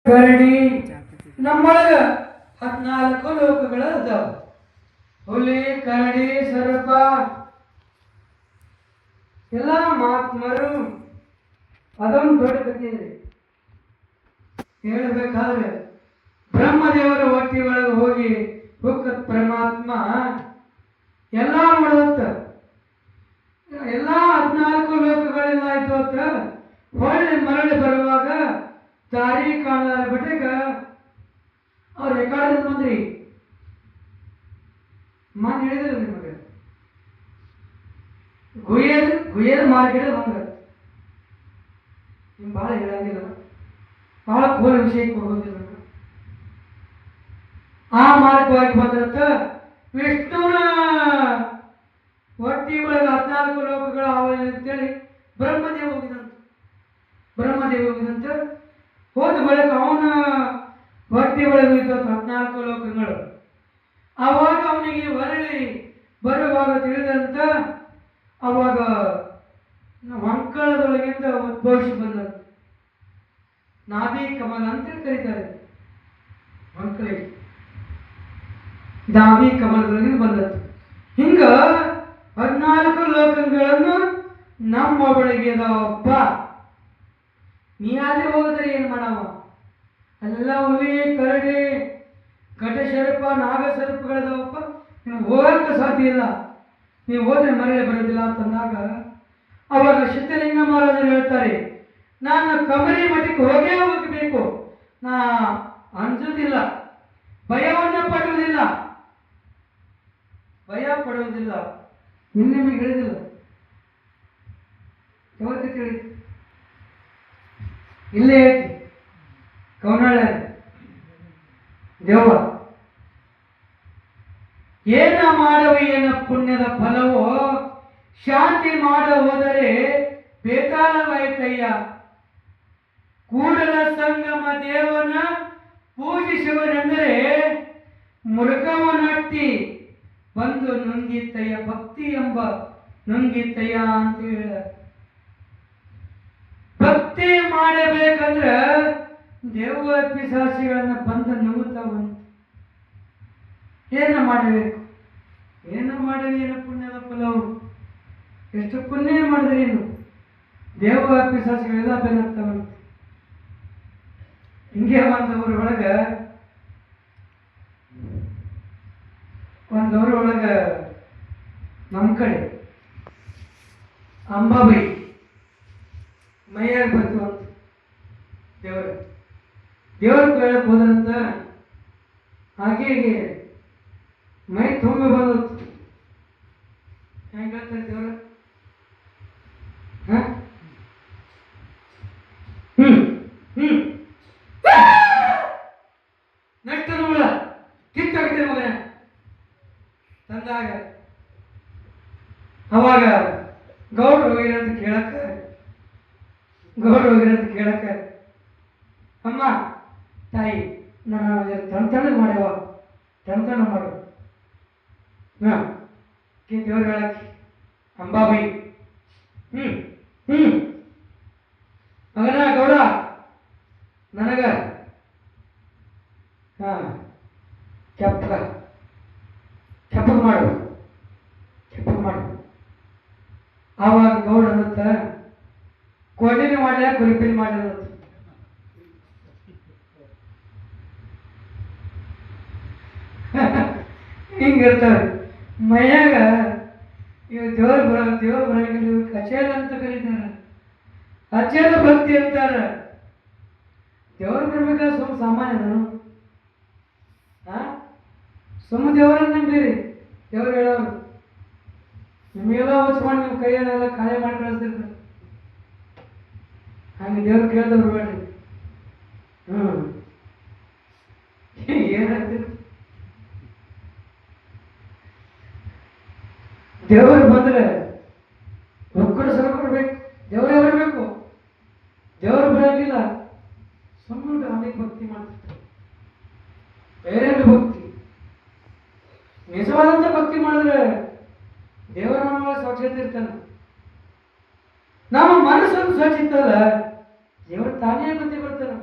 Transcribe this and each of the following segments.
ಗರಡಿ ನಮ್ಮೊಳಗ 14 ಲೋಕಗಳ ಅದಾವ. ಹುಲಿ, ಕರಡಿ, ಸರ್ಪ ಎಲ್ಲ ಮಹಾತ್ಮರು ಅದೊಂದು ದೊಡ್ಡ ಕಥೆ ಇದೆ. ಹೇಳ್ಬೇಕಾದ್ರೆ ಬ್ರಹ್ಮದೇವರ ಹೊಟ್ಟಿ ಒಳಗೆ ಹೋಗಿ ಹುಕ್ಕ ಪರಮಾತ್ಮ ಎಲ್ಲ ನೋಡತ್ತ. ಎಲ್ಲ 14 ಲೋಕಗಳೆಲ್ಲ ಆಯ್ತು ಅಂತ ಹೊಳ್ಳಿ ಮರಳಿ ಬರುವಾಗ ದಾರಿ ಕಾಣದ ಬಿಟ್ಟಾಗ ಅವ್ರು ರೆಕಾರ್ಡ್ ಬಂದ್ರಿ ಮನ್ ಹೇಳಿದ್ರು ನಿಮಗೆ ಗುಯ್ಯದ ಮಾರ್ಕೆಟ್ ಬಂದ ನಿಮ್ ಭಾಳ ಹೇಳಂಗಿಲ್ಲ, ಬಹಳ ಕೋಲ ವಿಷಯಕ್ಕೆ ಹೋಗೋದಿಲ್ಲ. ಆ ಮಾರ್ಗವಾಗಿ ಬಂದ್ರಂತ ವಿಷ್ಣುನ ಹೊಟ್ಟಿ ಒಳಗೆ 14 ಲೋಕಗಳ ಆವರಣ ಅಂತೇಳಿ ಬ್ರಹ್ಮದೇವ ಹೋಗಿದಂತ ಹೋದ ಬಳಿಕ ಅವನ ಹೊಟ್ಟಿ ಒಳಗೆ 14 ಲೋಕಗಳು. ಆವಾಗ ಅವನಿಗೆ ಹೊರಳಿ ಬರುವಾಗ ತಿಳಿದಂತ ಅವಾಗ ಮಂಕಳದೊಳಗಿಂದ ಉದ್ಭವಿಸಿ ಬಂದ ನಾಭಿ ಕಮಲ ಅಂತ ಕರೀತಾರೆ. ಮಂಕಳಿಗೆ ನಾಭಿ ಕಮಲದೊಳಗಿಂದ ಬಂದದ್ದು. ಹಿಂಗ 14 ಲೋಕಗಳನ್ನು ನಮ್ಮ ಒಳಗೆ ಅದಾವಪ್ಪ. ನೀ ಅಲ್ಲಿ ಹೋಗಿದ್ರೆ ಏನು ಮಾಡವ? ಅಲ್ಲೆಲ್ಲ ಹುಲಿ, ಕರಡಿ, ಘಟಸರ್ಪ, ನಾಗಸರ್ಪಗಳದಾವಪ್ಪ. ನೀವು ಹೋಗಕ್ಕೆ ಸಾಧ್ಯ ಇಲ್ಲ, ನೀವು ಹೋದ್ರೆ ಮರಳಿ ಬರೋದಿಲ್ಲ ಅಂತಂದಾಗ ಅವಾಗ ಸಿದ್ಧಲಿಂಗ ಮಹಾರಾಜರು ಹೇಳ್ತಾರೆ, ನಾನು ಕಮರಿ ಮಠಕ್ಕೆ ಹೋಗಬೇಕು, ನಾ ಅಂಜುವುದಿಲ್ಲ, ಭಯವನ್ನ ಪಡುವುದಿಲ್ಲ, ಭಯ ಪಡುವುದಿಲ್ಲ. ನಿಮಗೆ ಹೇಳಿದಿಲ್ಲ ಯಾವತ್ತು ಕೇಳಿ ಇಲ್ಲೇ ಐತಿ ಕವನಾಳ ದೇವ. ಏನ ಮಾಡವ ಏನ ಪುಣ್ಯದ ಫಲವೋ, ಶಾಂತಿ ಮಾಡ ಹೋದರೆ ಬೇತಾಳವಾಯ್ತಯ್ಯ. ಕೂಡಲ ಸಂಗಮ ದೇವನ ಪೂಜಿಸುವನೆಂದರೆ ಮೃಗವನಟ್ಟಿ ಬಂದು ನುಂಗಿತ್ತಯ್ಯ, ಭಕ್ತಿ ಎಂಬ ನುಂಗಿತ್ತಯ್ಯ ಅಂತ ಹೇಳ. ಭಕ್ತಿ ಮಾಡಬೇಕಂದ್ರ ದೇವ ಪಿಶಾಚಿಗಳನ್ನ ಬಂದ ನುಂಗುತ್ತಾವಂತ. ಏನ ಮಾಡಬೇಕು? ಏನ ಮಾಡವಿ ಏನ ಪುಣ್ಯದ ಫಲವು. ಎಷ್ಟು ಪುಣ್ಯ ಮಾಡಿದ್ರಿ ಏನು ದೇವ ಪಿಶಾಚಿಗಳೆಲ್ಲ ಬೆನ್ನತ್ತವಂತ. ಹಿಂಗೆ ಒಂದವ್ರ ಒಳಗ ನಮ್ಮ ಕಡೆ ಅಂಬಾಬೈ ಮೈಯಾಗ ಬಂತು ಅಂತ ದೇವ್ರ ಕೇಳಕ್ ಹೋದ್ರಂತ. ಹಾಗೆ ಮೈ ತುಂಬಿ ಬಂದತ್ತು. ಹೆಂಗ ಹೇಳ್ತಾರೆ ದೇವ್ರ? ನಷ್ಟ ನೋಡ ಕಿತ್ತಾಗ್ತೇನೆ ಮಗನ ತಂದಾಗ ಅವಾಗ ಗೌಡ್ರು ಹೋಗಿರಂತ ಕೇಳಕ್ಕ ಅಮ್ಮ ತಾಯಿ ನಾನು ತಣ್ಣಗೆ ಮಾಡ್ಯವ, ತಣ್ಣ ಮಾಡು. ದೇವ್ರು ಹೇಳಕ್ಕೆ ಅಂಬಾಬೈ ಮಗನ ಗೌಡ ನನಗ ಕೆಪ್ಪಗ ಮಾಡು. ಆವಾಗ ಗೌಡ ಅನ್ನತ್ತ ಕೋಟಿನ ಮಾಡ್ಯ ಕುರಿಪಿನ ಮಾಡ್ಯ ಹಿಂಗಿರ್ತಾರೆ ಮೈಯಾಗ. ಇವ್ ದೇವ್ರ ಬರಂಗಿಲ್ಲ, ಕಚೇರಿ ಅಂತ ಕರೀತಾರ, ಅಚೇರ ಭಕ್ತಿ ಅಂತಾರ. ದೇವ್ರು ಬರ್ಬೇಕಾದ್ರೆ ಸುಮ್ಮ ಸಾಮಾನ್ಯ ನಾನು ಸುಮ್ಮ ದೇವರನ್ನ ನಂಬಿರಿ. ದೇವ್ರು ಹೇಳೋರು ನಿಮಗೆಲ್ಲ ಹೊಚ್ಕೊಂಡು ನಿಮ್ಮ ಕೈಯನ್ನೆಲ್ಲ ಖಾಲಿ ಮಾಡಿ ಕಳಿಸ್ತಿರ್ತಾರೆ. ಹಂಗೆ ದೇವ್ರು ಕೇಳಿದವ್ರು ಬೇಡ್ರಿ. ಏನಾಗ್ತಿರ್ ದೇವರು ಬಂದ್ರೆ ಒಕ್ಕಡ ಸಲ ಕೊಡ್ಬೇಕು, ದೇವರೇ ಬರಬೇಕು. ದೇವರು ಬರೋಂಗಿಲ್ಲ, ಸುಮ್ಮನೆ ಅನೇಕ ಭಕ್ತಿ ಮಾಡ್ತಿರ್ತಾರೆ. ಬೇರೆ ಭಕ್ತಿ, ನಿಜವಾದಂತ ಭಕ್ತಿ ಮಾಡಿದ್ರೆ ದೇವರ ನಮ್ಮ ಸ್ವಚ್ಛತೆ ಇರ್ತಾನೆ. ನಮ್ಮ ಮನಸ್ಸನ್ನು ಸ್ವಚ್ಛ ಇತ್ತಲ್ಲ ದೇವರು ತಾನೇ ಬುದ್ಧಿ ಬರ್ತಾನೆ.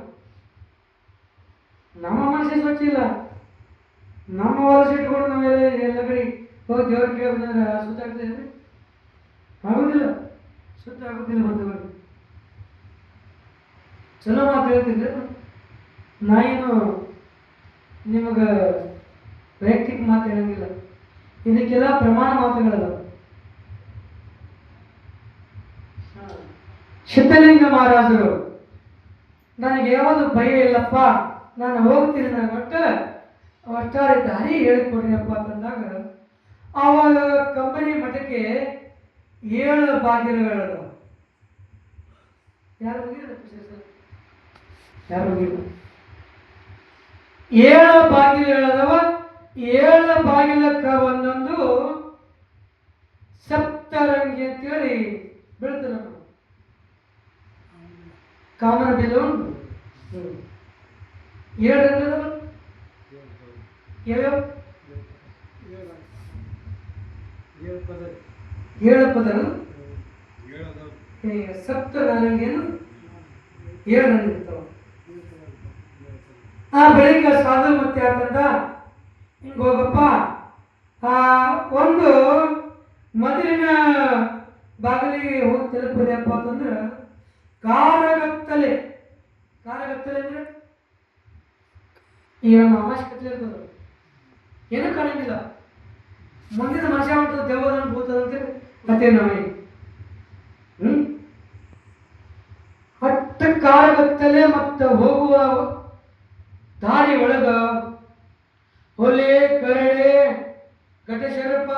ನಮ್ಮ ಮನಸ್ಸೇ ಸ್ವಚ್ಛ ಇಲ್ಲ. ನಮ್ಮ ಹೊಲಸ ಇಟ್ಕೊಂಡು ನಾವೆಲ್ಲ ಎಲ್ಲ ಕಡೆ ಹೋಗಿ ದೇವ್ರ ಕೇಳಿದ್ರೆ ಸುತ್ತ ಆಗ್ತದೆ ಆಗೋದಿಲ್ಲ, ಸುತ್ತ ಆಗೋದಿಲ್ಲ. ಬಂದವರು ಚಲೋ ಮಾತು ಹೇಳ್ತಿದ್ರೆ ನಾ ಏನು ನಿಮಗೆ ವೈಯಕ್ತಿಕ ಮಾತು ಹೇಳಂಗಿಲ್ಲ, ಇದಕ್ಕೆಲ್ಲ ಪ್ರಮಾಣ ಮಾತುಗಳಲ್ಲ. ಸಿದ್ಧಲಿಂಗ ಮಹಾರಾಜರು ನನಗೆ ಯಾವುದು ಭಯ ಇಲ್ಲಪ್ಪ, ನಾನು ಹೋಗ್ತೀನಿ, ನನಗೆ ಒಟ್ಟಾರೆ ದಾರಿ ಹೇಳಿಕೊಡ್ರಿಯಪ್ಪ ಅಂತಂದಾಗ ಆವಾಗ ಕಂಬನಿ ಮಠಕ್ಕೆ 7 ಬಾಗಿಲುಗಳದ. ಯಾರು ಹೋಗಿಲ್ಲ? 7 ಬಾಗಿಲುಗಳದವ. 7 ಬಾಗಿಲಕ್ಕ ಒಂದೊಂದು ಸಪ್ತರಂಗಿ ಅಂತೇಳಿ ಬೀಳ್ತದೆ. ನಮ್ಮ ಕಾಮನ ಬೆಲೆ ಉಂಟು 7 ರಂಗದವ. ಯಾವ್ಯಾವ 7 ಪದರ ಸಪ್ತ ನಾರಂಗಿಯನ್ನು 7 ರಂಗ ಇರ್ತಾವ. ಆ ಬಳಿಕ ಸಾಧು ಮತ್ತೆ ಆತಂದ ಹಿಂಗ ಹೋಗಪ್ಪ, ಒಂದು ಮೊದಲಿನ ಬಾಗಿಲಿಗೆ ಹೋಗಿ ತಲುಪದಪ್ಪ ಅಂತಂದ್ರೆ ಕಾರಗತ್ತಲೆ. ಕಾರಗತ್ತಲೆ ಅಂದ್ರೆ ಈಗ ನಮ್ಮ ಆಕಾಶ ಕತ್ತಲೆ ಇರ್ತದ, ಏನೂ ಕಾಣಂಗಿಲ್ಲ. ಮುಂದಿನ ಮನುಷ್ಯ ಉಂಟು ದೇವದ ಭೂತದಂತೆ ಕತೆ ನಮಗೆ. ಹಟ್ಟ ಕಾರಗತ್ತಲೆ ಮತ್ತು ಹೋಗುವ ದಾರಿ ಒಳಗ ಹೊಲೆ, ಕರಳೆ, ಘಟಶರಪ